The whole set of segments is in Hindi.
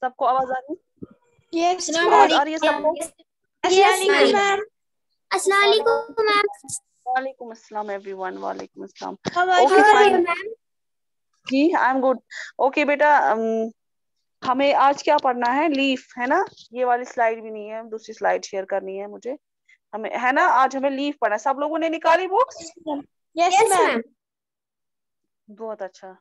सबको आवाज आ रही है? यस आवाज आ रही है सबको? मैम। अस्सलाम वालेकुम मैम। वालेकुम अस्सलाम एवरीवन, वालेकुम अस्सलाम। How are okay you fine ma'am. जी, आई एम गुड। ओके बेटा, हमें आज क्या पढ़ना है? लीफ, है ना? ये वाली स्लाइड भी नहीं है, दूसरी स्लाइड शेयर करनी है मुझे, हमें, है ना? आज हमें लीफ पढ़ना है। सब लोगों ने निकाली बुक्स? Yes ma'am. बहुत अच्छा।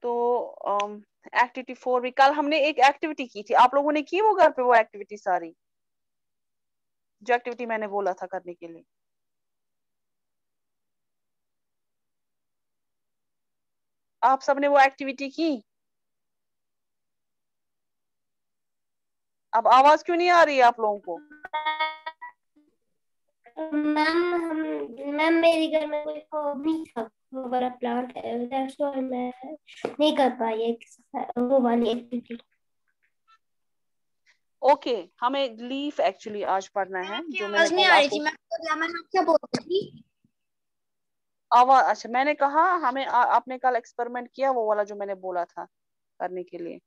तो एक्टिविटी 4 भी कल हमने एक एक्टिविटी की थी, आप लोगों ने की वो घर पे, वो एक्टिविटी सारी जो एक्टिविटी मैंने बोला था करने के लिए? आप सबने वो एक्टिविटी की? अब आवाज क्यों नहीं आ रही है आप लोगों को? मैम मेरे घर में कोई हॉबी था, वो बड़ा प्लांट है, दैट्स व्हाई मैं नहीं कर पाई वो वाली एक्टिविटी। ओके, हमें लीफ एक्चुअली आज पढ़ना है, जो मैंने आवाज नहीं बोला आ रही आपको। थी मैम क्या बोल रही थी? आवाज, अच्छा, मैंने कहा हमें आपने कल एक्सपेरिमेंट किया वो वाला जो मैंने बोला था करने के लिए।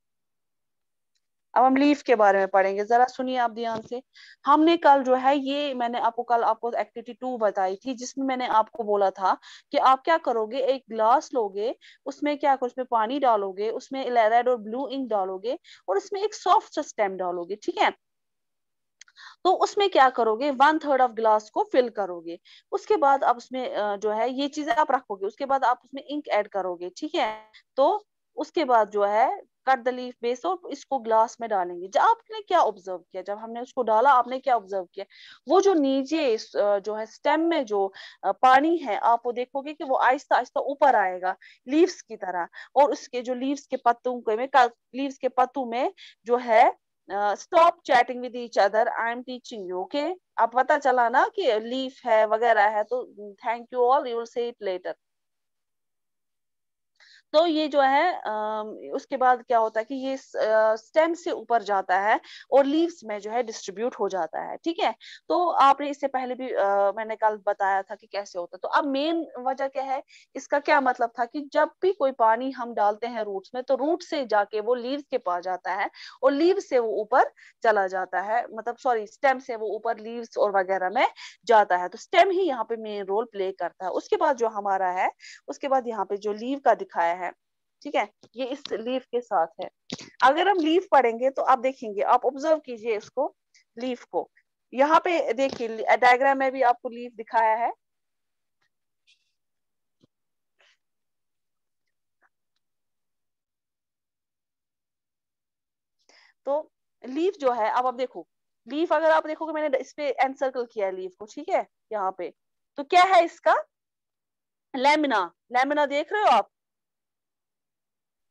अब हम लीफ के बारे में पढ़ेंगे, जरा सुनिए आप ध्यान से। हमने कल जो है, ये मैंने आपको कल आपको एक्टिविटी 2 बताई थी, जिसमें मैंने आपको बोला था कि आप क्या करोगे, एक ग्लास लोगे, उसमें क्या करो, उसमें पानी डालोगे, उसमें रेड और ब्लू इंक डालोगे, और उसमें एक सॉफ्ट सा स्टेम डालोगे, ठीक है? तो उसमें क्या करोगे, 1/3 ऑफ ग्लास को फिल करोगे। उसके बाद आप उसमें जो है ये चीजें आप रखोगे, उसके बाद आप उसमें इंक ऐड करोगे, ठीक है? तो उसके बाद जो है, कट द लीफ बेस, और इसको ग्लास में डालेंगे। जब आपने क्या ऑब्जर्व किया, जब हमने उसको डाला, आपने क्या ऑब्जर्व किया? वो जो नीचे जो है स्टेम में जो पानी है, आप वो देखोगे कि वो आहिस्ता आहिस्ता ऊपर आएगा लीव्स की तरह, और उसके जो लीव्स के पत्तों में, लीव्स के पत्तों में जो है, stop chatting with each other, I am teaching you, okay? अब पता चला ना कि लीफ है वगैरह है, तो thank you all, you will say it later. तो ये जो है उसके बाद क्या होता है कि ये स्टेम से ऊपर जाता है और लीव्स में जो है डिस्ट्रीब्यूट हो जाता है, ठीक है? तो आपने इससे पहले भी मैंने कल बताया था कि कैसे होता है। तो अब मेन वजह क्या है, इसका क्या मतलब था कि जब भी कोई पानी हम डालते हैं रूट्स में, तो रूट से जाके वो लीव्स के पास जाता है, और लीव्स से वो ऊपर चला जाता है, मतलब सॉरी, स्टेम से वो ऊपर लीव्स और वगैरह में जाता है। तो स्टेम ही यहाँ पे मेन रोल प्ले करता है। उसके बाद जो हमारा है, उसके बाद यहाँ पे जो लीव का दिखाया है, ठीक है, ये इस लीफ के साथ है। अगर हम लीफ पढ़ेंगे तो आप देखेंगे, आप ऑब्जर्व कीजिए इसको, लीफ को। यहाँ पे देखिए डायग्राम में भी आपको लीफ दिखाया है। तो लीफ जो है, अब आप देखो, लीफ अगर आप देखोगे, मैंने इस पे एनसर्कल किया है लीफ को, ठीक है, यहाँ पे। तो क्या है इसका? लेमिना। लेमिना देख रहे हो आप?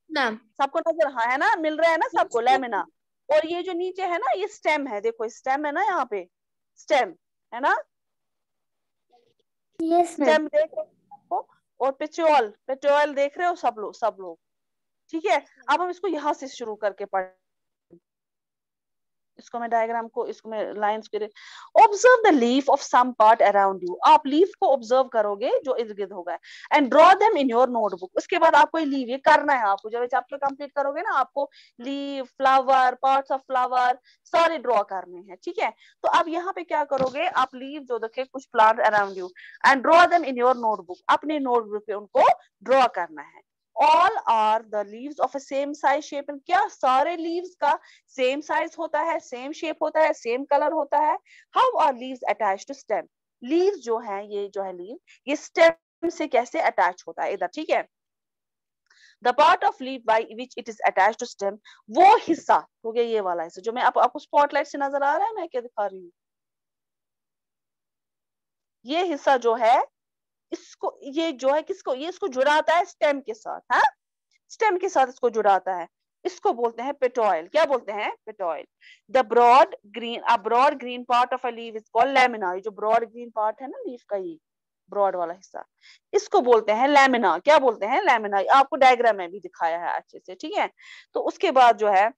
मैम सबको नजर, हाँ, है ना, मिल रहा है ना सबको, लेमिना। और ये जो नीचे है ना, ये स्टेम है, देखो स्टेम है ना यहाँ पे, स्टेम, है ना? Yes ma'am. स्टेम देख रहे हो? और पेट्रोल, पेट्रोल देख रहे हो सब लोग, सब लोग, ठीक है? अब हम इसको यहाँ से शुरू करके पढ़, इसको मैं डायग्राम को, इसको मैं लाइंस के, observe the leaf of some part around you. आप लीफ को ऑब्जर्व करोगे जो इर्द गिर्द होगा, and draw them in your notebook. उसके बाद आपको ये लीव, ये करना है आपको, जब चैप्टर कंप्लीट करोगे ना, आपको leave, flower, parts of flower सारे ड्रॉ करने हैं, ठीक है? तो अब यहाँ पे क्या करोगे, आप लीव जो देखे कुछ plant around you, and draw them in your notebook, अपने नोटबुक पे उनको ड्रॉ करना है। All are the leaves of a same size shape, क्या सारे लीव्स का सेम साइज होता है, सेम शेप होता है, सेम कलर होता है? How are leaves attach to stem? Leaves जो है, ये जो है लीव, ये स्टेम से कैसे अटैच होता है इधर, ठीक है? The part of leave by which it is attach to stem, वो हिस्सा हो गया, ये वाला हिस्सा जो मैं आपको स्पॉटलाइट से नजर आ रहा है, मैं क्या दिखा रही हूँ, ये हिस्सा जो है, इसको, ये जो है किसको, ये इसको जुड़ाता है स्टेम के साथ, हाँ, स्टेम के साथ इसको जुड़ाता है। इसको बोलते हैं पेटोइल। क्या बोलते हैं? Petiole. The broad green part of a leaf is called lamina. ये जो ब्रॉड ग्रीन पार्ट है ना लीफ का, ये ब्रॉड वाला हिस्सा, इसको बोलते हैं लैमिना। क्या बोलते हैं? लैमिना। आपको डायग्राम में भी दिखाया है अच्छे से, ठीक है? तो उसके बाद जो है,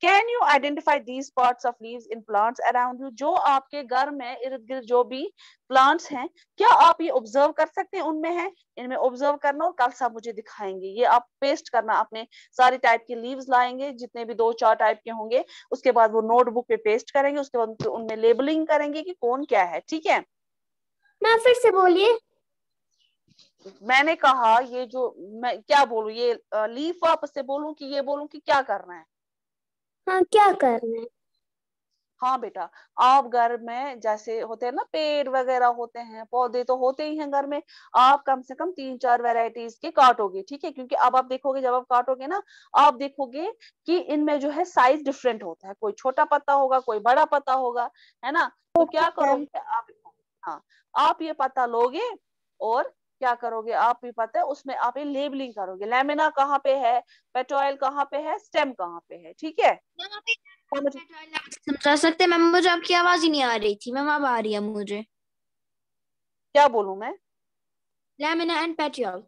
can you identify these parts of leaves in plants around you, जो आपके घर में इर्द गिर्द जो भी प्लांट्स हैं, क्या आप ये ऑब्जर्व कर सकते हैं उनमें है? इनमें ऑब्जर्व करना और कल सब मुझे दिखाएंगे। ये आप पेस्ट करना, अपने सारे टाइप के लीव्स लाएंगे, जितने भी 2-4 टाइप के होंगे, उसके बाद वो नोटबुक पे पेस्ट करेंगे, उसके बाद उनमें लेबलिंग करेंगे कि कौन क्या है। ठीक है, मैम फिर से बोलिए। मैंने कहा ये जो मैं क्या बोलूं, ये लीफ वापस से बोलूं कि ये बोलूं कि क्या करना है? हाँ, क्या करना है? हाँ बेटा, आप घर में जैसे होते हैं ना, पेड़ वगैरह होते हैं, पौधे तो होते ही हैं घर में, आप कम से कम 3-4 वैरायटीज के काटोगे। ठीक है, क्योंकि अब आप देखोगे, जब आप काटोगे ना, आप देखोगे कि इनमें जो है साइज डिफरेंट होता है, कोई छोटा पत्ता होगा, कोई बड़ा पत्ता होगा, है ना? तो क्या करोगे आप? हाँ, आप ये पत्ता लोगे और क्या करोगे, आप भी पता है उसमें आप ये लेबलिंग करोगे, लेमिना कहाँ पे है, पेट्रोइल कहाँ पे है, स्टेम कहाँ पे है। ठीक है, समझा सकते हैं मैम? मुझे आपकी आवाज ही नहीं आ रही थी मैम, अब आ रही है मुझे। क्या बोलूं मैं? Lamina and petiole.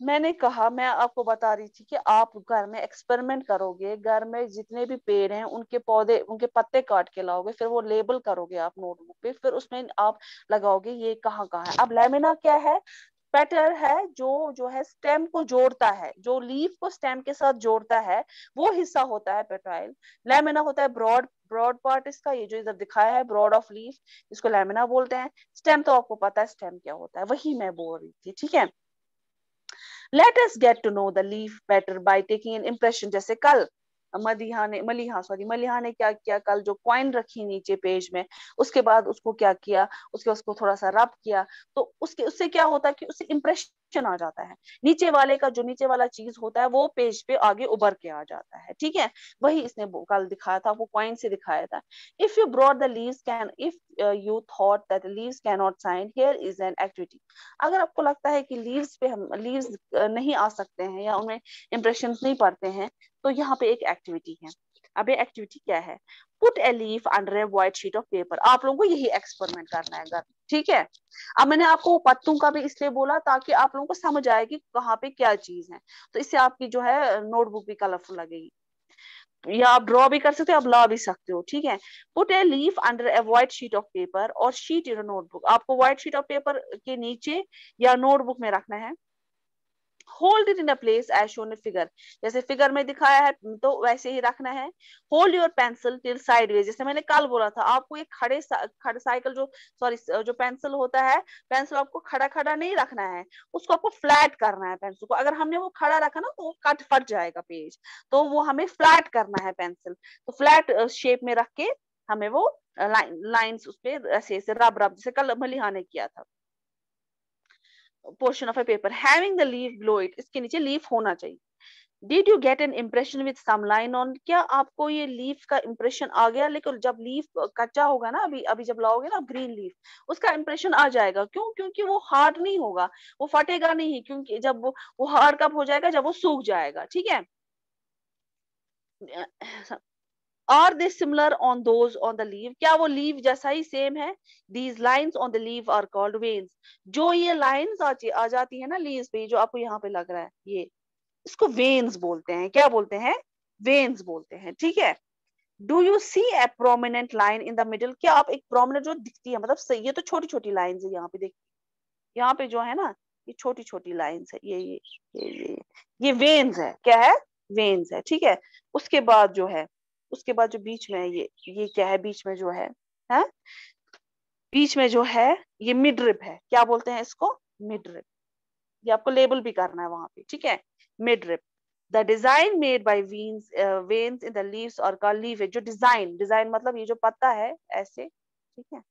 मैंने कहा, मैं आपको बता रही थी कि आप घर में एक्सपेरिमेंट करोगे, घर में जितने भी पेड़ हैं उनके पौधे, उनके पत्ते काट के लाओगे, फिर वो लेबल करोगे आप नोटबुक पे, फिर उसमें आप लगाओगे ये कहाँ कहाँ है। अब लेमिना क्या है? पेटल है, जो जो है स्टेम को जोड़ता है, जो लीफ को स्टेम के साथ जोड़ता है, वो हिस्सा होता है पेटाइल। लेमिना होता है ब्रॉड ब्रॉड पार्ट इसका, ये जो इधर दिखाया है ब्रॉड ऑफ लीफ, इसको लेमिना बोलते हैं। स्टेम तो आपको पता है स्टेम क्या होता है, वही मैं बोल रही थी। ठीक है, let us get to know the leaf better by taking an impression। जैसे कल मलिहा ने क्या किया, कल जो कॉइन रखी नीचे पेज में, उसके बाद उसको क्या किया, उसको थोड़ा सा रब किया, तो उससे क्या होता है कि उससे इंप्रेशन आ जाता है, नीचे वाले का जो नीचे वाला चीज होता है वो पेज पे आगे उभर के आ जाता है। ठीक है, वही इसने कल दिखाया था, वो कॉइन से दिखाया था। If you brought the leaves can if you thought that leaves can not shine, here is an activity. अगर आपको लगता है कि लीव्स पे हम लीव्स नहीं आ सकते हैं या उनमें इंप्रेशन नहीं पड़ते हैं, तो यहाँ पे एक एक्टिविटी है। अब ये एक्टिविटी क्या है? Put a leaf under a white sheet of paper. आप लोगों को यही एक्सपेरिमेंट करना है घर। ठीक है, अब मैंने आपको पत्तों का भी इसलिए बोला ताकि आप लोगों को समझ आए कि कहाँ पे क्या चीज है, तो इससे आपकी जो है नोटबुक भी कलरफुल लगेगी, या आप ड्रॉ भी कर सकते हो, आप ला भी सकते हो। ठीक है, put a leaf under a white sheet of paper और शीट इन नोटबुक। आपको व्हाइट शीट ऑफ पेपर के नीचे या नोटबुक में रखना है। Hold it in a place as shown in figure, जैसे फिगर में दिखाया है तो वैसे ही रखना है। Hold your pencil till sideways, जैसे मैंने कल बोला था आपको, एक खड़े साइकिल जो सॉरी जो पेंसिल होता है, पेंसिल आपको खड़ा खड़ा नहीं रखना है, उसको आपको फ्लैट करना है पेंसिल को। अगर हमने वो खड़ा रखा ना तो वो कट फट जाएगा पेज, तो वो हमें फ्लैट करना है पेंसिल, तो फ्लैट शेप में रख के हमें वो लाइंस उस पे ऐसे ऐसे रब रब, जैसे कल मलिहा ने किया था। Portion of a paper having the leaf below it, इसके नीचे लीफ होना चाहिए। Did you get an impression with some line on, क्या आपको ये लीफ का इम्प्रेशन आ गया? लेकिन जब लीफ कच्चा होगा ना, अभी अभी जब लाओगे ना ग्रीन लीफ, उसका इम्प्रेशन आ जाएगा। क्यों? क्योंकि वो हार्ड नहीं होगा, वो फटेगा नहीं, क्योंकि जब वो हार्ड कब हो जाएगा, जब वो सूख जाएगा। ठीक है, are they similar on those on the leave, क्या वो लीव जैसा ही सेम है? These lines on the leave are called veins, जो ये लाइन्स आ जाती है ना लीव्स पे, जो आपको यहाँ पे लग रहा है, ये इसको वेन्स बोलते हैं। क्या बोलते हैं? वेन्स बोलते हैं। ठीक है, do you see a prominent line in the middle, क्या आप एक प्रोमिनेंट जो दिखती है, मतलब ये तो छोटी छोटी लाइन्स है, यहाँ पे देखिए, यहाँ पे जो है ना, ये छोटी छोटी लाइन्स है, ये वेन्स है। क्या है? वेन्स है। ठीक है, उसके बाद जो है, उसके बाद जो बीच में है, ये क्या है बीच में जो है? बीच में जो है ये मिडरिब है। क्या बोलते हैं इसको? मिडरिब। ये आपको लेबल भी करना है वहां पे। ठीक है, midrib. The design made by veins in the leaves और कॉल्ड लीफ, जो डिजाइन, डिजाइन मतलब ये जो पत्ता है ऐसे, ठीक है,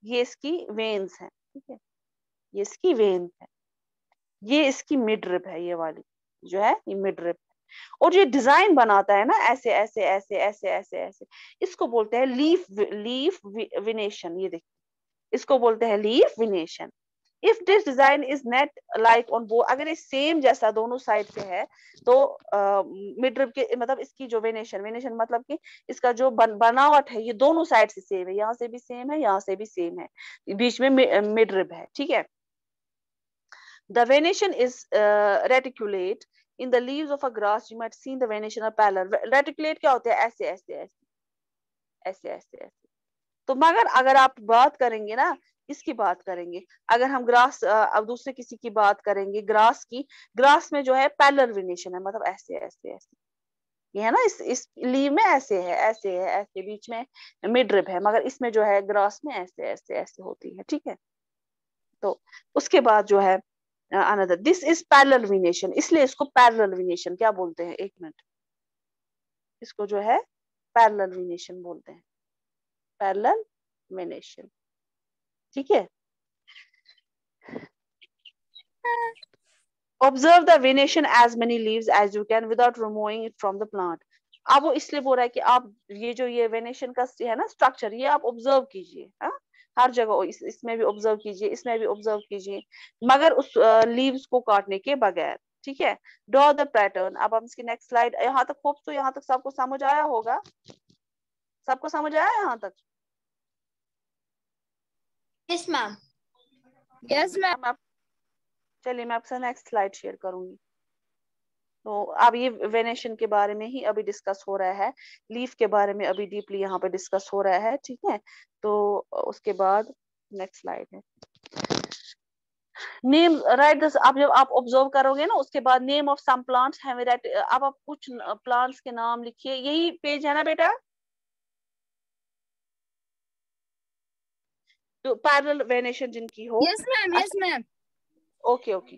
ये इसकी वेन्स है। ठीक है, ये इसकी वेन्स है, ये इसकी मिडरिब है, ये वाली जो है ये मिडरिब। और ये डिजाइन बनाता है ना ऐसे ऐसे ऐसे ऐसे ऐसे ऐसे, इसको बोलते हैं लीफ विनेशन। ये देखिए, इसको बोलते हैं leaf विनेशन। If this design is net like on both, अगर ये सेम जैसा दोनों साइड से है, तो मिडरिब के मतलब इसकी जो वेनेशन, वेनेशन मतलब कि इसका जो बनावट है, ये दोनों साइड से सेम है, यहाँ से भी सेम है, यहाँ से भी सेम है, बीच में मिडरिब है। ठीक है, the venation is reticulate, in the leaves of a grass you might seen the venation of parallel. Reticulate क्या होते हैं, ऐसे ऐसे ऐसे ऐसे ऐसे ऐसे। तो मगर अगर आप बात करेंगे ना, इसकी बात करेंगे, अगर हम ग्रास अब दूसरे किसी की बात करेंगे ग्रास की, ग्रास में जो है पैरेलल वेनेशन है, मतलब ऐसे ऐसे ऐसे, ये है ना, इस लीव में ऐसे है, ऐसे है, ऐसे बीच में मिड रिब है, मगर इसमें जो है ग्रास में ऐसे ऐसे ऐसे होती है, ठीक है। तो उसके बाद जो है another, this is parallel venation, इसलिए इसको पैरेलल वेनेशन क्या बोलते हैं, एक मिनट, इसको जो है पैरेलल वेनेशन बोलते हैं, पैरेलल वेनेशन, ठीक है। Observe the venation as many leaves as you can without removing it from the plant. अब वो इसलिए बोल रहा है कि आप ये जो ये वेनेशन का है ना स्ट्रक्चर, ये आप ऑब्जर्व कीजिए, हाँ, हर जगह इसमें भी ऑब्जर्व कीजिए, इसमें भी ऑब्जर्व कीजिए, मगर उस लीव्स को काटने के बगैर, ठीक है। Draw the pattern. अब हम इसकी नेक्स्ट स्लाइड, यहाँ तक होप तो यहाँ तक सबको समझ आया होगा, सबको समझ आया यहाँ तक? Yes ma'am. Yes ma'am. चलिए मैं आपसे नेक्स्ट स्लाइड शेयर करूंगी। तो अब ये वेनेशन के बारे में ही अभी डिस्कस हो रहा है, लीफ के बारे में अभी डीपली यहाँ पे डिस्कस हो रहा है, ठीक है। तो उसके बाद नेक्स्ट स्लाइड है नेम, राइट दिस। अब जब आप ऑब्जर्व करोगे ना, उसके बाद name of some plants have right, अब आप कुछ प्लांट्स के नाम लिखिए, यही पेज है ना बेटा, तो पैरेलल वेनेशन जिनकी हो। Yes ma'am. Yes ma'am. Okay okay.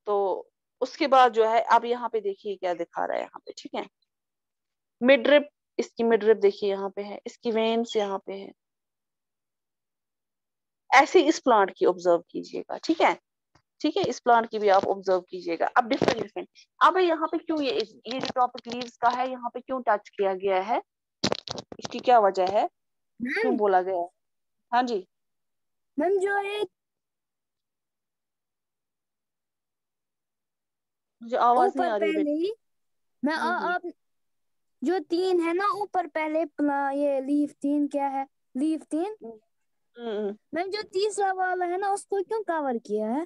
तो उसके बाद जो है अब यहाँ पे देखिए क्या दिखा रहा है यहाँ पे, ठीक है। मिडरिप, इसकी मिडरिप देखिए यहाँ पे है, इसकी वेन्स यहाँ पे है, ऐसे इस प्लांट की ऑब्जर्व कीजिएगा, ठीक है, ठीक है। इस प्लांट की भी आप ऑब्जर्व कीजिएगा। अब डिफरेंट डिफरेंट, अब यहाँ पे क्यों ये जो टॉपिक लीव्स का है यहाँ पे क्यों टच किया गया है, इसकी क्या वजह है, क्यों मैम बोला गया है? हाँ जी, मैम जो है मुझे आवाज नहीं ऊपर आ रही पहले बेटा। ही मैं हम्म आप जो तीन है ना ऊपर पहले ये लीफ तीन क्या है, लीफ तीन। हम्म हम्म। मैम जो तीसरा वाला है ना उसको क्यों कवर किया है?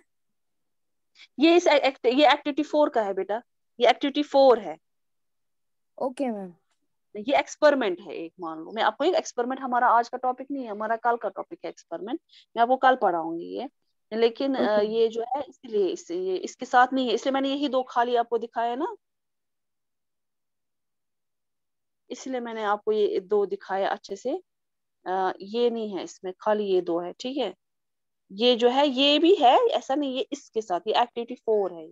ये ये एक्टिविटी 4 का है बेटा, ये एक्टिविटी 4 है, ओके मैम। ये एक्सपेरिमेंट है एक, मान लो मैं आपको एक एक्सपेरिमेंट, हमारा आज का टॉपिक नहीं है, हमारा कल का टॉपिक है एक्सपेरिमेंट, मैं आपको कल पढ़ाऊंगी ये। लेकिन ओके। ये जो है इसलिए ये इसके साथ नहीं है, इसलिए मैंने यही दो खाली आपको दिखाया ना, इसलिए मैंने आपको ये दो दिखाया अच्छे से। ये नहीं है इसमें, खाली ये दो है, ठीक है। ये जो है ये भी है, ऐसा नहीं, ये इसके साथ, ये एक्टिविटी 4 है,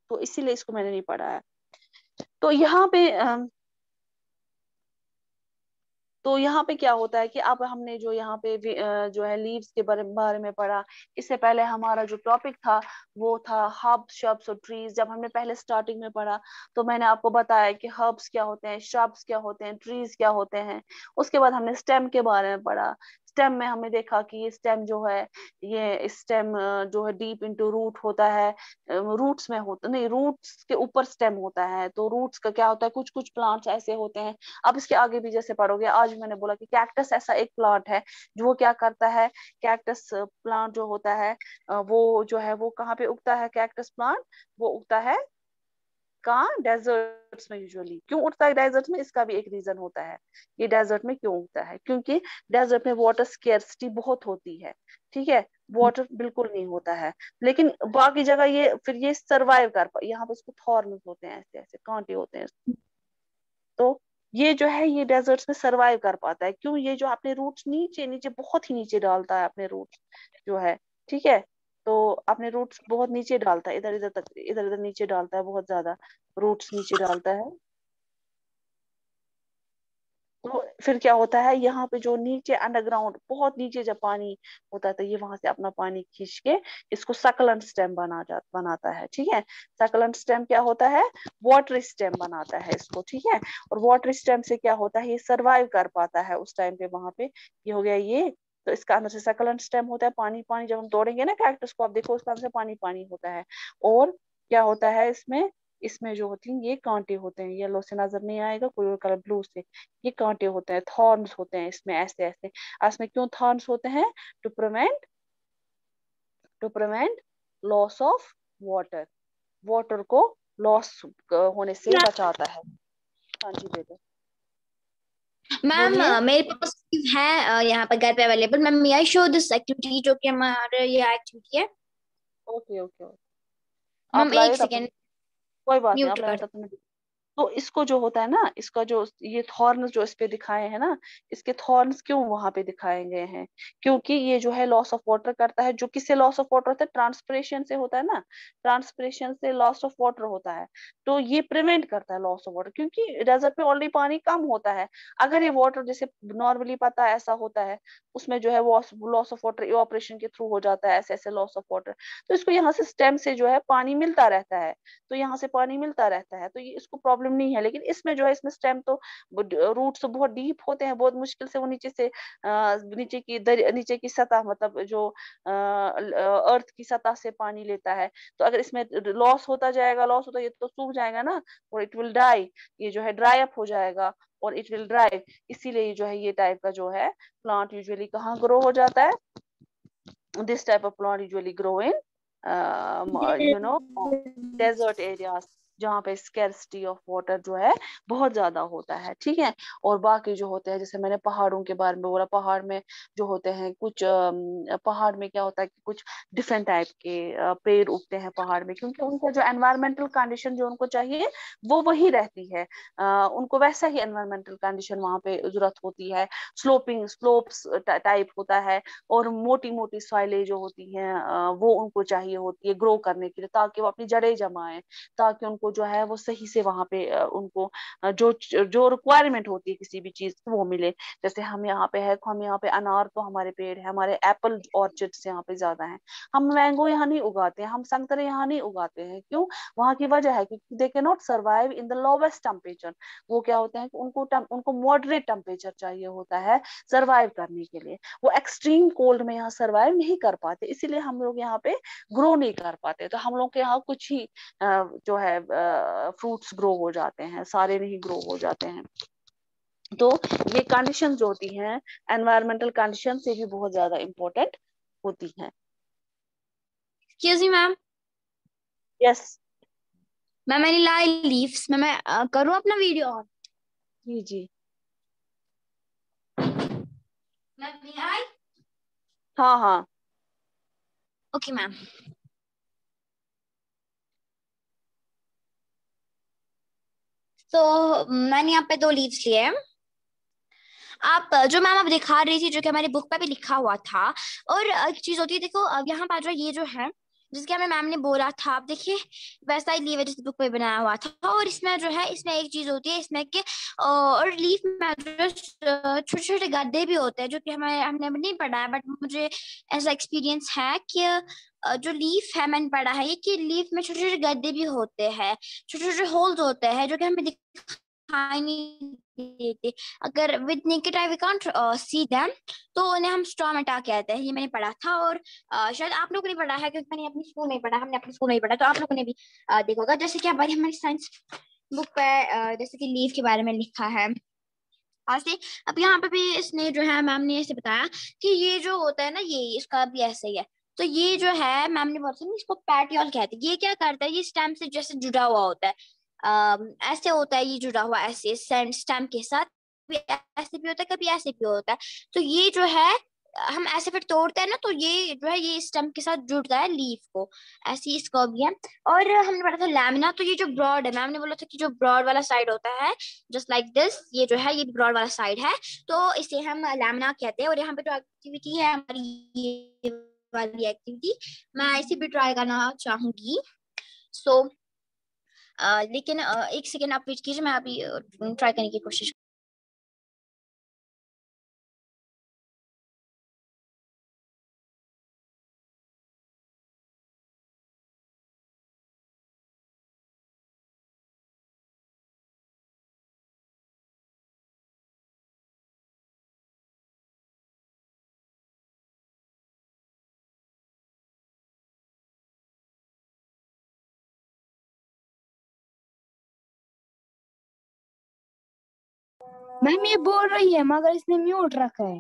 तो इसीलिए इसको मैंने नहीं पढ़ाया। तो यहाँ पे तो यहाँ पे क्या होता है कि अब हमने जो यहाँ पे जो है लीव्स के बारे में पढ़ा। इससे पहले हमारा जो टॉपिक था वो था हर्ब्स, श्रब्स और ट्रीज। जब हमने पहले स्टार्टिंग में पढ़ा तो मैंने आपको बताया कि हर्ब्स क्या होते हैं, श्रब्स क्या होते हैं, ट्रीज क्या होते हैं। उसके बाद हमने स्टेम के बारे में पढ़ा। स्टेम में हमने देखा कि ये स्टेम जो है, ये स्टेम जो है डीप इनटू रूट होता है, रूट्स में होता नहीं, रूट्स के ऊपर स्टेम होता है। तो रूट्स का क्या होता है, कुछ कुछ प्लांट्स ऐसे होते हैं, अब इसके आगे भी जैसे पढ़ोगे। आज मैंने बोला कि कैक्टस ऐसा एक प्लांट है जो वो क्या करता है, कैक्टस प्लांट जो होता है वो जो है वो कहाँ पे उगता है, कैक्टस प्लांट वो उगता है कहाँ, डेजर्ट्स में। यूजुअली क्यों उगता है डेजर्ट में, इसका भी एक रीजन होता है, ये डेजर्ट में क्यों उगता है, क्योंकि डेजर्ट में वाटर स्केर्सिटी बहुत होती है, ठीक है, वाटर बिल्कुल नहीं होता है। लेकिन बाकी जगह ये फिर ये सर्वाइव कर पा, यहाँ पे इसको थॉर्न्स होते हैं, ऐसे ऐसे कांटे होते हैं। तो ये जो है ये डेजर्ट्स में सरवाइव कर पाता है, क्यों, ये जो अपने रूट्स नीचे नीचे बहुत ही नीचे डालता है अपने रूट्स जो है, ठीक है। तो अपने रूट्स बहुत नीचे डालता है, इधर इधर तक, इधर इधर नीचे डालता है, बहुत ज्यादा रूट्स नीचे डालता है। तो फिर क्या होता है, यहाँ पे जो नीचे अंडरग्राउंड बहुत नीचे जब पानी होता है तो ये वहां से अपना पानी खींच के इसको सकलेंट स्टेम बनाता है, ठीक है। सकलेंट स्टेम क्या होता है, वाटर स्टेम बनाता है इसको, ठीक है। और वाटर स्टेम से क्या होता है, ये सरवाइव कर पाता है उस टाइम पे वहां पे। ये हो गया ये, तो इसका अंदर से सकलेंट स्टेम होता है, पानी पानी जब हम तोड़ेंगे ना कैक्टस को, आप देखो उसका अंदर से पानी पानी होता है। और क्या होता है इसमें, इसमें जो होती है ये कांटे होते हैं, येलो से नजर नहीं आएगा, कोई और कलर ब्लू से, ये कांटे होते हैं, थॉर्न्स होते हैं इसमें, ऐसे ऐसे। इसमें क्यों थॉर्न्स होते हैं, to prevent loss of water, water को लॉस होने से बचाता है। हाँ जी बेटे मैम बोलिए। मेरे पास है यहाँ पर घर पे available. Ma'am may I show this activity, जो कि हमारे ये एक्टिविटी है। ओके ओके ओके, आप मैम लाए एक तब सेकेंड, कोई बात नहीं, म्यूट आप लाए कर। तब तो इसको जो होता है ना, इसका जो ये थॉर्न्स जो इस पे दिखाए हैं ना, इसके थॉर्न्स क्यों वहां पे दिखाए गए हैं? क्योंकि ये जो है लॉस ऑफ वाटर करता है। जो किससे लॉस ऑफ वाटर होता है? ट्रांसपिरेशन से होता है ना, ट्रांसपिरेशन से लॉस ऑफ वाटर होता है। तो ये प्रिवेंट करता है लॉस ऑफ वाटर, क्योंकि डेजर्ट में ऑलरेडी पानी कम होता है। अगर ये वाटर जैसे नॉर्मली पता है ऐसा होता है, उसमें जो है वो लॉस ऑफ वाटर इवापोरेशन के थ्रू हो जाता है, ऐसे ऐसे लॉस ऑफ वाटर। तो इसको यहाँ से स्टेम से जो है पानी मिलता रहता है, तो यहाँ से पानी मिलता रहता है, तो ये इसको प्रॉब्लम नहीं है। लेकिन इसमें जो है, इसमें स्टेम तो रूट्स तो बहुत डीप होते हैं, बहुत मुश्किल से वो नीचे से नीचे की सतह, मतलब जो अर्थ की सतह से पानी लेता है। तो अगर इसमें लॉस होता जाएगा, लॉस होता, ये तो सूख जाएगा ना, और इट विल डाई, ये जो है ड्राई अप हो जाएगा और इट विल ड्राई। इसीलिए जो है ये टाइप का जो है प्लांट यूजुअली कहाँ ग्रो हो जाता है? This type of plant usually grow in you know desert areas, जहाँ पे स्कैर्सिटी ऑफ वाटर जो है बहुत ज्यादा होता है। ठीक है, और बाकी जो होते हैं, जैसे मैंने पहाड़ों के बारे में बोला, पहाड़ में जो होते हैं कुछ पहाड़ में क्या होता है कि कुछ डिफरेंट टाइप के पेड़ उगते हैं पहाड़ में, क्योंकि उनका जो एनवायरमेंटल कंडीशन जो उनको चाहिए वो वही रहती है। उनको वैसा ही एनवायरमेंटल कंडीशन वहाँ पे जरूरत होती है। स्लोप्स टाइप होता है, और मोटी मोटी सॉइलें जो होती हैं वो उनको चाहिए होती है ग्रो करने के लिए, ताकि वो अपनी जड़ें जमाएं, ताकि उनको जो है वो सही से वहां पे उनको जो जो रिक्वायरमेंट होती है किसी भी चीज की वो मिले। जैसे हम यहाँ पे है, हम यहाँ पे अनार तो हमारे पेड़ है, हमारे एप्पल ऑर्चर्ड्स यहाँ पे ज्यादा हैं। हम मैंगो यहाँ नहीं उगाते हैं, हम संतरे यहाँ नहीं उगाते हैं। क्यों? वहाँ की वजह है क्योंकि they can not survive in the lowest temperature. वो क्या होते हैं कि उनको मॉडरेट टेम्परेचर चाहिए होता है सर्वाइव करने के लिए। वो एक्सट्रीम कोल्ड में यहाँ सर्वाइव नहीं कर पाते, इसीलिए हम लोग यहाँ पे ग्रो नहीं कर पाते। तो हम लोग के यहाँ कुछ ही जो है फ्रूट्स ग्रो हो जाते हैं, सारे नहीं ग्रो हो जाते हैं। तो ये कंडीशन जो होती हैं एनवायरमेंटल कंडीशन से भी बहुत ज्यादा इम्पोर्टेंट होती हैं। Excuse me ma'am. Yes. Ma'am मैंने लाई लीव्स। मैं करूँ अपना वीडियो ऑन? जी जी। Ma'am may I? हाँ हाँ। Okay ma'am. तो मैंने यहाँ पे 2 लीव्स लिए हैं। आप जो मैम आप दिखा रही थी, जो कि हमारी बुक पे भी लिखा हुआ था। और एक चीज होती है, देखो अब यहाँ पर जो ये जो है, जिसके हमें मैम ने बोला था, आप देखिए वैसा ही लीव है जिस बुक पे बनाया हुआ था। और इसमें जो है, इसमें एक चीज होती है इसमें कि और लीफ में जो छोटे छोटे गड्ढे भी होते हैं, जो कि हमने अभी नहीं पढ़ा है, बट मुझे ऐसा एक्सपीरियंस है कि जो लीफ है, मैंने पढ़ा है ये कि लीफ में छोटे छोटे गड्ढे भी होते हैं, छोटे छोटे होल्स होते हैं, जो कि हमें दिखाई नहीं देते। अगर with naked eye we can't see them, तो उन्हें हम स्टोमेटा कहते हैं। ये मैंने पढ़ा था। और शायद आप लोगों ने पढ़ा है, क्योंकि मैंने अपनी स्कूल में पढ़ा, हमने अपनी स्कूल में पढ़ा, तो आप लोगों ने भी देखा होगा। जैसे कि हमारी साइंस बुक पे जैसे कि लीफ के बारे में लिखा है ऐसे। अब यहाँ पे भी इसने जो है, मैम ने ऐसे बताया कि ये जो होता है ना, ये इसका भी ऐसे ही है। तो ये जो है, मैम ने बोला इसको पैटियोल कहते हैं। ये क्या करता है, ये स्टेम से जैसे जुड़ा हुआ होता है। ऐसे होता है ये जुड़ा हुआ, ऐसे स्टेम के साथ। कभी ऐसे भी होता है, कभी ऐसे भी होता है। तो ये जो है, हम ऐसे फिर तोड़ते हैं ना, तो ये जो है ये स्टेम के साथ जुड़ता है लीफ को। ऐसे ही इसको भी है। और हमने पढ़ा था लैमिना। तो ये जो ब्रॉड है, मैम ने बोला था कि जो ब्रॉड वाला साइड होता है, जस्ट लाइक दिस, ये जो है ये ब्रॉड वाला साइड है, तो इसे हम लैमिना कहते हैं। और यहाँ पे जो एक्टिविटी है हमारी, ये वाली एक्टिविटी मैं इसे भी ट्राई करना चाहूंगी। सो लेकिन एक सेकेंड आप वेट कीजिए, मैं अभी ट्राई करने की कोशिश। मैम ये बोल रही है मगर इसने म्यूट रखा है।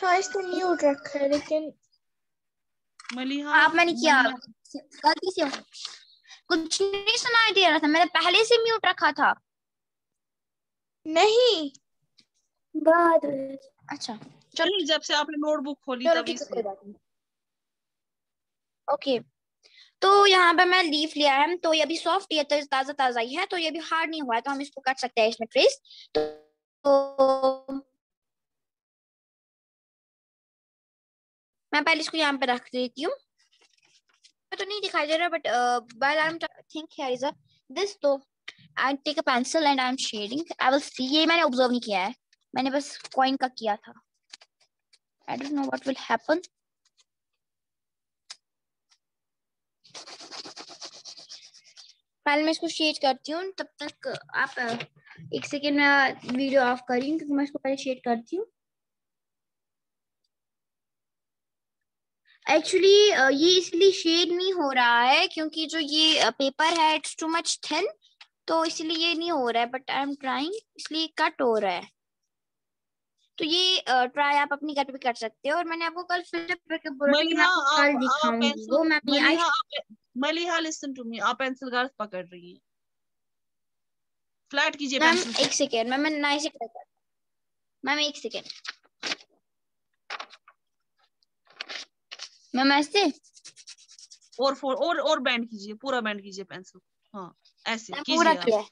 हाँ इसने म्यूट रखा है, लेकिन मलिहा आप मैंने किया मलिहा गलती से कुछ नहीं सुनाई दे रहा था, मैंने पहले से म्यूट रखा था। नहीं, बाद में। अच्छा चलो नहीं, जब से आपने नोटबुक खोली चलो तभी ठीक है, से। कोई बात नहीं। ओके, तो यहाँ पे मैं लीफ लिया है, तो ये अभी सॉफ्ट, ये तो ताजा ताजा ही है, तो ये भी हार्ड नहीं हुआ है, तो हम इसको काट सकते हैं इसमें ट्रेस। तो मैं पहले इसको यहाँ पे रख देती हूँ, तो नहीं दिखाई दे रहा, but while I'm think here is a this, तो I take a pencil and I'm shading. I will see, ये मैंने ऑब्जर्व नहीं किया है, मैंने बस कॉइन का किया था। I don't know what will happen. पहले मैं इसको शेड करती हूँ, तब तक आप एक सेकेंड में वीडियो ऑफ करिए, क्योंकि मैं इसको पहले शेड करती हूँ। एक्चुअली ये इसलिए शेड नहीं हो रहा है क्योंकि जो ये पेपर है इट्स टू मच थिन, तो इसलिए ये नहीं हो रहा है, बट आई एम ट्राइंग, इसलिए कट हो रहा है। तो ये ट्राई आप अपनी घर पे भी कर सकते हो, और मैंने आपको कल फिल्टर करके बोला था कि मैं मलिहा आपको कल आप दिखाऊंगी पेंसिल, वो मैं अपनी आई। मलिहा लिसन टू मी, आप पेंसिल गार्ड पकड़ रही हैं, फ्लैट कीजिए मैम पेंसिल। एक सेकेंड मैम, मैं नाइस से करता, मैम एक सेकेंड मैम, ऐसे और बैंड कीजिए, पूरा बैंड कीजिए पेंसिल। हाँ ऐसे मैम पूरा कीजिए आप, किया है।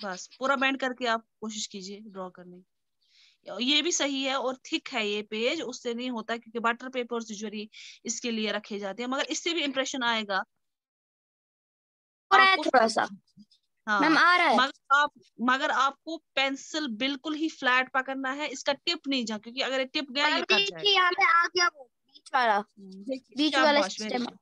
बस पूरा बैंड करके आप कोशिश कीजिए ड्रॉ करने की। ये भी सही है, और थिक है ये पेज, उससे नहीं होता, क्योंकि बटर पेपर्स यूजुअली इसके लिए रखे जाते हैं, मगर इससे भी इम्प्रेशन आएगा हो रहा है आपको। थोड़ा सा मैम, हाँ, आ रहा है। मगर आपको पेंसिल बिल्कुल ही फ्लैट पकड़ना है, इसका टिप नहीं जा, क्योंकि अगर ये टिप गया मैम ये कट जाएगा। देखिए यहाँ पे आ गया वो देखिए, बीच वाला शाबाश, वेरी सिस्टम। गुड।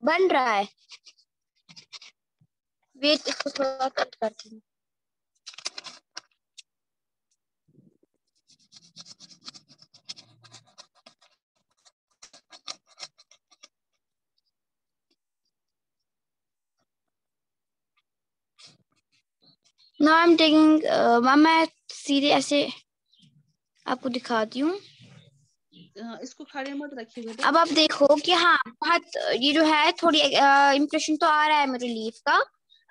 बन रहा है, वेट इसको थोड़ा कट करती हूँ। Now I'm taking मैम मैं सीधे ऐसे आपको दिखाती हूँ। इसको खड़े मत रखिए बेटा। अब आप देखो कि हाँ बहुत ये जो है थोड़ी इम्प्रेशन तो आ रहा है मेरे लीफ का।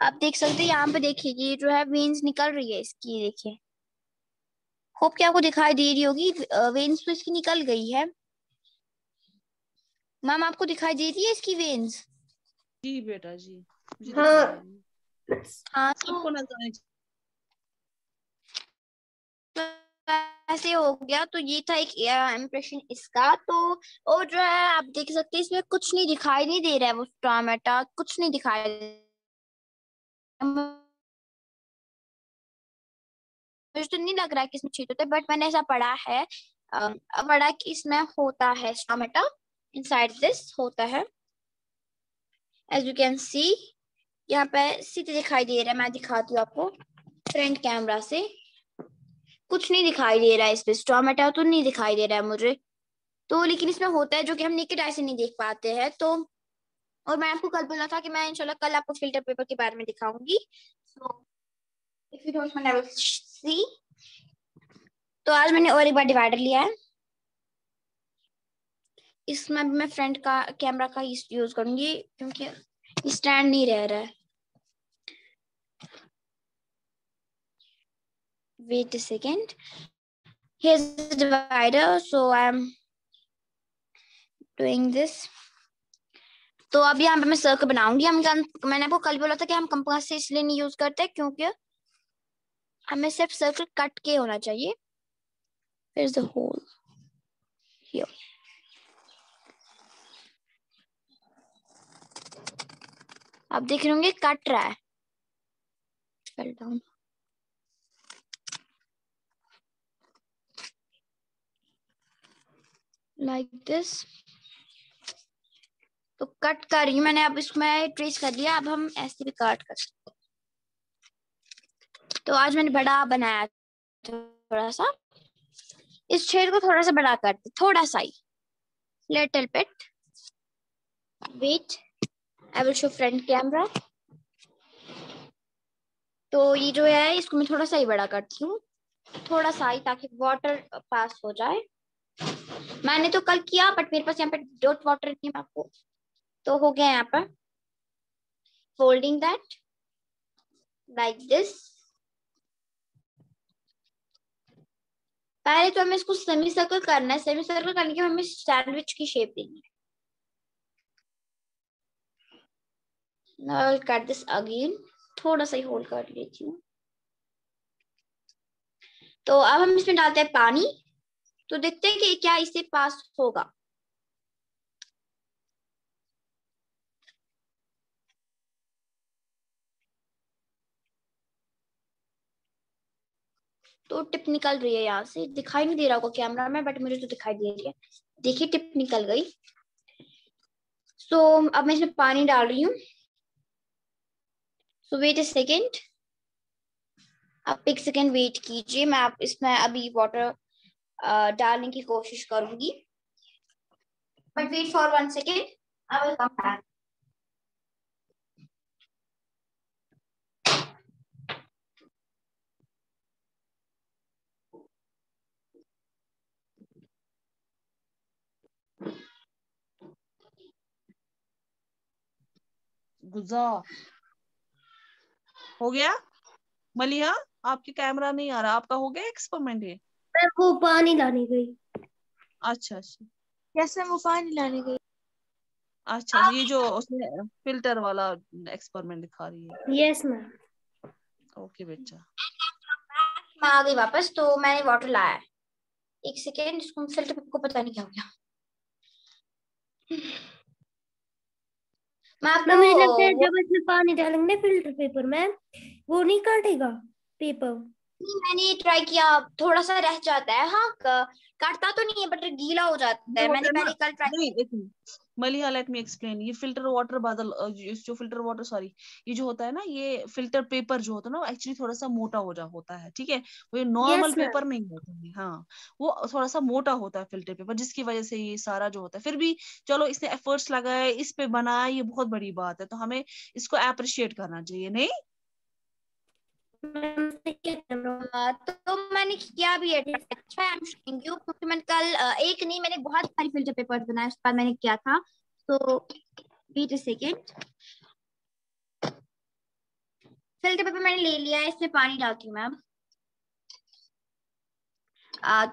आप देख सकते हैं यहाँ पे, देखिए ये जो है वेन्स निकल रही है इसकी, देखिए होप कि आपको दिखाई दे रही होगी, वेन्स तो इसकी निकल गई है। मैम आपको दिखाई दे रही है इसकी वेन्स? जी बेटा जी, मुझे हाँ। दिखाई दे रही है। हाँ, सबको नजर आनी चाहिए। ऐसे हो गया, तो ये था एक इम्प्रेशन इसका। तो और जो है आप देख सकते हैं इसमें कुछ नहीं दिखाई नहीं दे रहा है, वो टमाटा कुछ नहीं दिखाई दे रहा है। मुझे तो नहीं लग रहा है कि इसमें छींट होते, बट मैंने ऐसा पढ़ा है, पढ़ा कि इसमें होता है टमाटा, इनसाइड दिस होता है। एज यू कैन सी यहाँ पे सीधे दिखाई दे रहा है, मैं दिखाती हूँ आपको फ्रंट कैमरा से। कुछ नहीं दिखाई दे रहा है इसमें, टमाटा तो नहीं दिखाई दे रहा है मुझे तो, लेकिन इसमें होता है जो कि हम नेकेड आई से नहीं देख पाते हैं। तो और मैं आपको कल बोला था कि मैं इंशाल्लाह कल आपको फिल्टर पेपर के बारे में दिखाऊंगी। So if you don't mind I will see. तो आज मैंने और एक बार डिवाइडर लिया है, इसमें भी मैं फ्रंट का कैमरा का यूज करूंगी क्योंकि स्टैंड नहीं रह रहा है। Wait a second, here's the divider, so I'm doing this। तो अब यहाँ पे मैं सर्कल बनाऊंगी। मैंने आपको कल बोला था कि हम कंपास से इसलिए नहीं यूज करते क्योंकि हमें सिर्फ सर्कल कट के होना चाहिए। Here's the hole here। आप देख रहे होंगे कट रहा है, fell down। Like this। तो कट कर रही हूँ मैंने, अब इसमें ट्रेस कर लिया, अब हम ऐसे भी काट कर सकते हैं। तो आज मैंने बड़ा बनाया थोड़ा सा, इस छेद को थोड़ा सा बड़ा करते, थोड़ा सा ही, little bit. Wait, I will show front camera. तो ये जो है इसको मैं थोड़ा सा ही बड़ा करती हूँ, थोड़ा सा ही, ताकि वाटर पास हो जाए। मैंने तो कल किया बट मेरे पास यहाँ पे डॉट वाटर नहीं है आपको, तो हो गया यहाँ पर। Folding that like this. पहले तो हमें इसको सेमी सर्कल करना है, सेमी सर्कल करने के बाद हमें सैंडविच की शेप देनी है। Now I'll cut this again, थोड़ा सा ही होल्ड कर लेती हूँ। तो अब हम इसमें डालते हैं पानी, तो देखते हैं कि क्या इससे पास होगा। तो टिप निकल रही है, यहाँ से दिखाई नहीं दे रहा होगा कैमरा में, बट मुझे तो दिखाई दे रही है। देखिए टिप निकल गई। सो अब मैं इसमें पानी डाल रही हूँ। सो वेट अ सेकेंड, आप एक सेकेंड वेट कीजिए, मैं आप इसमें अभी वाटर डालने की कोशिश करूंगी, but wait for 1 second, I will come back. गुजार हो गया। मलिहा आपके कैमरा नहीं आ रहा, आपका हो गया एक्सपेरिमेंट ये? मैं वो पानी लाने गई। अच्छा अच्छा कैसे वो पानी लाने गई? अच्छा, ये जो उसने फिल्टर वाला एक्सपेरिमेंट दिखा रही है। Yes ma'am. ओके बेटा। मैं आ गई वापस, तो मैंने वाटर लाया है। एक सेकेंड, इसको फिल्टर को पता नहीं क्या हो गया। मैम मुझे लगता है जब इसमें पानी डालेंगे फिल्टर पेपर में, वो नहीं काटेगा पेपर। मैंने ट्राई किया, थोड़ा सा रह जाता है। हाँ, काटता तो नहीं है बट गीला हो जाता है। मैंने पहले कल ट्राई नहीं, एक minute Maliha, let me explain. ये फिल्टर वाटर बदल, जो फिल्टर वाटर, सॉरी, ये जो होता है ना, ये फिल्टर पेपर जो होता है ना, एक्चुअली थोड़ा सा मोटा होता है, ठीक है। वो ये नॉर्मल पेपर नहीं होता है, हाँ, वो थोड़ा सा मोटा होता है फिल्टर पेपर, जिसकी वजह से ये सारा जो होता है। फिर भी चलो, इसने एफर्ट्स लगाए, इस पे बनाया, ये बहुत बड़ी बात है, तो हमें इसको अप्रिशिएट करना चाहिए, नहीं? तो मैंने किया भी है। अच्छा, आई एम शोइंग यू, क्योंकि मैंने कल एक नहीं, मैंने बहुत सारी फिल्टर पेपर्स बनाए, उसके बाद मैंने किया था। तो wait a second, filter paper मैंने ले लिया है, इसमें पानी डालती हूँ मैं अब।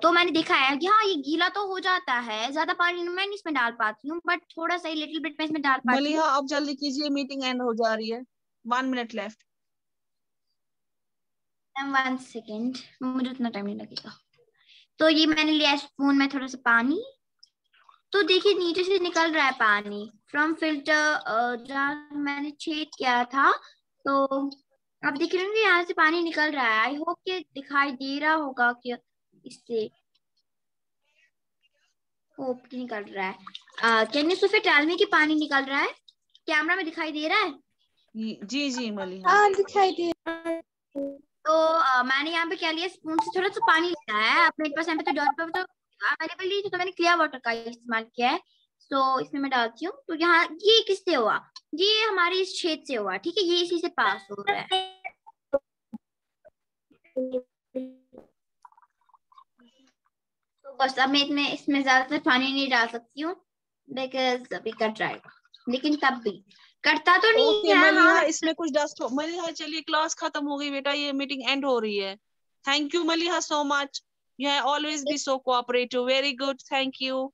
तो मैंने देखा है कि हाँ, ये गीला तो हो जाता है, ज्यादा पानी मैं नहीं इसमें डाल पाती हूँ, बट थोड़ा सा लिटिल बिट में इसमें डाल पाती हूँ। मलिहा आप जल्दी कीजिए, मीटिंग एंड हो जा रही है, 1 मिनट लेफ्ट। 1 सेकेंड, मुझे उतना टाइम नहीं लगेगा। तो ये मैंने लिया स्पून में थोड़ा सा पानी, तो देखिए नीचे से निकल रहा है पानी फ्रॉम फिल्टर, जहाँ मैंने छेद किया था। तो आप देख रहे होंगे यहाँ से पानी निकल रहा है। आई होप कि दिखाई दे रहा होगा कि इससे होप कि निकल रहा है। Can you see tell me कि पानी निकल रहा है? कैमरा में दिखाई दे रहा है? जी जी मलिहा, हाँ दिखाई दे। तो मैंने यहाँ पे क्या लिया, स्पून से थोड़ा सा पानी लिया है। अपने पास यहाँ पे तो डॉट पेपर तो अवेलेबल नहीं, तो मैंने क्लियर वाटर का इस्तेमाल किया है। तो इसमें मैं डालती हूँ। तो यहाँ ये किससे हुआ? ये हमारे इस छेद से हुआ, ठीक है, ये इसी से पास हो रहा है। तो बस अब मैं इसमें ज्यादातर पानी नहीं डाल सकती हूँ, बिकॉज अभी कट जाएगा, लेकिन तब भी कटता तो नहीं है। मलिहा हाँ, इसमें कुछ डस्ट हो। मलिहा चलिए, क्लास खत्म हो गई बेटा, ये मीटिंग एंड हो रही है। Thank you Maliha so much, you have always be so cooperative, very good, thank you.